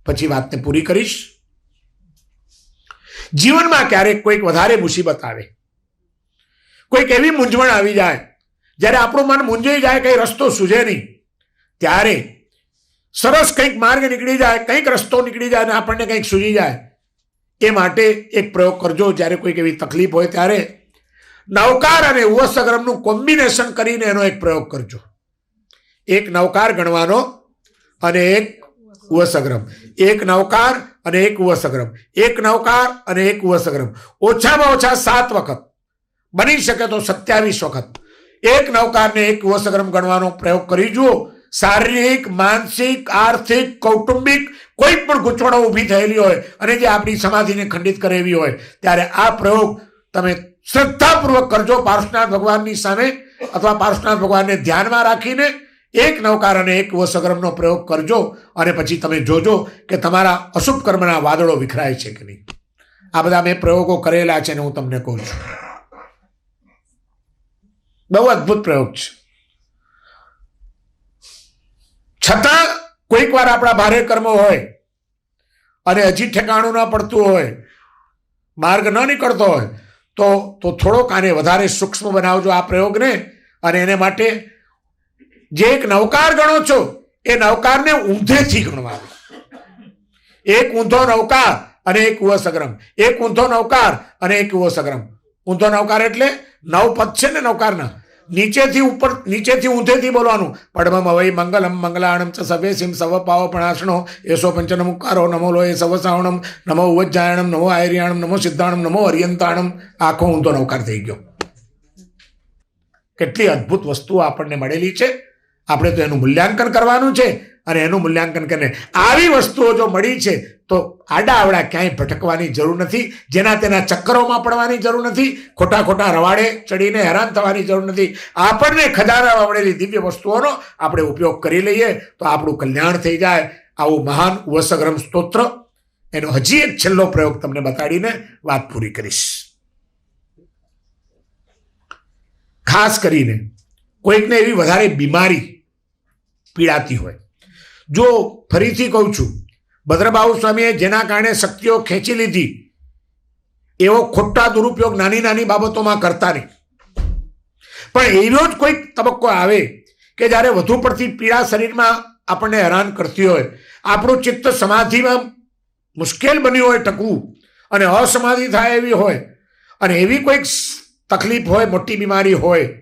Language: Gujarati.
પછી વાતને પૂરી કરીશ. જીવનમાં ક્યારેક કોઈક વધારે મુસીબત આવે, કોઈક એવી મૂંઝવણ આવી જાય, જ્યારે આપણું મન મૂંઝાઈ જાય, કંઈ રસ્તો સૂઝે નહીં, ત્યારે સરસ કંઈક માર્ગ નીકળી જાય, કંઈક રસ્તો નીકળી જાય અને આપણને કંઈક સૂઝી જાય. એ માટે એક પ્રયોગ કરજો. જ્યારે કોઈક એવી તકલીફ હોય ત્યારે નવકાર અને ઉવસગ્રમનું કોમ્બિનેશન કરીને એનો એક પ્રયોગ કરજો. એક નવકાર ગણવાનો અને એક ઉવસગ્રમ, એક નવકાર અને એક ઉવસગ્રમ, એક નવકાર અને એક ઉવસગ્રમ, ઓછામાં ઓછા 7 વખત, બની શકે તો 27 વખત એક નવકાર ને એક ઉવસગ્રમ ગણવાનો પ્રયોગ કરી જુઓ. શારીરિક, માનસિક, આર્થિક, કૌટુંબિક કોઈ પણ ગૂંચવણો ઊભી થયેલી હોય અને જે આપણી સમાધિને ખંડિત કરે એવી હોય, ત્યારે આ પ્રયોગ તમે શ્રદ્ધાપૂર્વક કરજો પાર્શ્વનાથ ભગવાનની સામે, અથવા પાર્શ્વનાથ ભગવાનને ધ્યાનમાં રાખીને એક નવકાર અને એક ઉવસગ્રમનો પ્રયોગ કરજો. અને પછી તમે જોજો કે તમારા અશુભ કર્મના વાદળો વિખરાય છે કે નહીં. આ બધા મેં પ્રયોગો કરેલા છે ને હું તમને કહું છું. બહુ અદભુત પ્રયોગ છે. છતાં કોઈક વાર આપણા ભારે કર્મો હોય અને હજી ઠેકાણું ન પડતું હોય, માર્ગ ન નીકળતો હોય, તો થોડોક આને વધારે સૂક્ષ્મ બનાવજો આ પ્રયોગને. અને એને માટે જે એક નવકાર ગણો છો એ નવકારને ઊંધેથી ગણવાનો. એક ઊંધો નવકાર અને એક ઉવસગ્રમ, એક ઊંધો નવકાર અને એક ઉવસગ્રમ. ઊંધો નવકાર એટલે 9 પદ છે ને નવકારના, નીચેથી ઉપર, નીચેથી ઊંધેથી બોલવાનું. પડમમ અવય મંગલમ મંગલાણમ ચ સવેસિમ સવ પાવપણાશણો એસો પંચનમુકારો નમો લોય સવસાવણમ નમો ઉવજ્જાયણમ નમો આયર્યાણમ નમો સિદ્ધાણમ નમો અર્યંતાણમ. આખો ઊંધો નવકાર થઈ ગયો. કેટલી અદ્ભુત વસ્તુઓ આપણને મળેલી છે. આપણે તો એનું મૂલ્યાંકન કરવાનું છે અને એનું મૂલ્યાંકન કરીને આવી વસ્તુઓ જો મળી છે તો આડા આવડા ક્યાંય ભટકવાની જરૂર નથી, જેના તેના ચક્કરોમાં પડવાની જરૂર નથી, ખોટા ખોટા રવાડે ચડીને હેરાન થવાની જરૂર નથી. આપણને ખજાનામાં મળેલી દિવ્ય વસ્તુઓનો આપણે ઉપયોગ કરી લઈએ તો આપણું કલ્યાણ થઈ જાય. આવું મહાન ઉવસગ્રમ સ્તોત્ર, એનો હજી એક છેલ્લો પ્રયોગ તમને બતાડીને વાત પૂરી કરીશ. ખાસ કરીને કોઈકને એવી વધારે બીમારી પીડાતી હોય, જો ફરીથી કહું છું, ભદ્રબાહુ સ્વામીએ જેના કારણે શક્તિઓ ખેંચી લીધી એવો ખોટા દુરુપયોગ નાની નાની બાબતોમાં કરતા નહીં. પણ એવો જ કોઈક તબક્કો આવે કે જ્યારે વધુ પડતી પીડા શરીરમાં આપણને હેરાન કરતી હોય, આપણું ચિત્ત સમાધિમાં મુશ્કેલ બન્યું હોય ટકવું, અને અસમાધિ થાય એવી હોય, અને એવી કોઈક તકલીફ હોય, મોટી બીમારી હોય,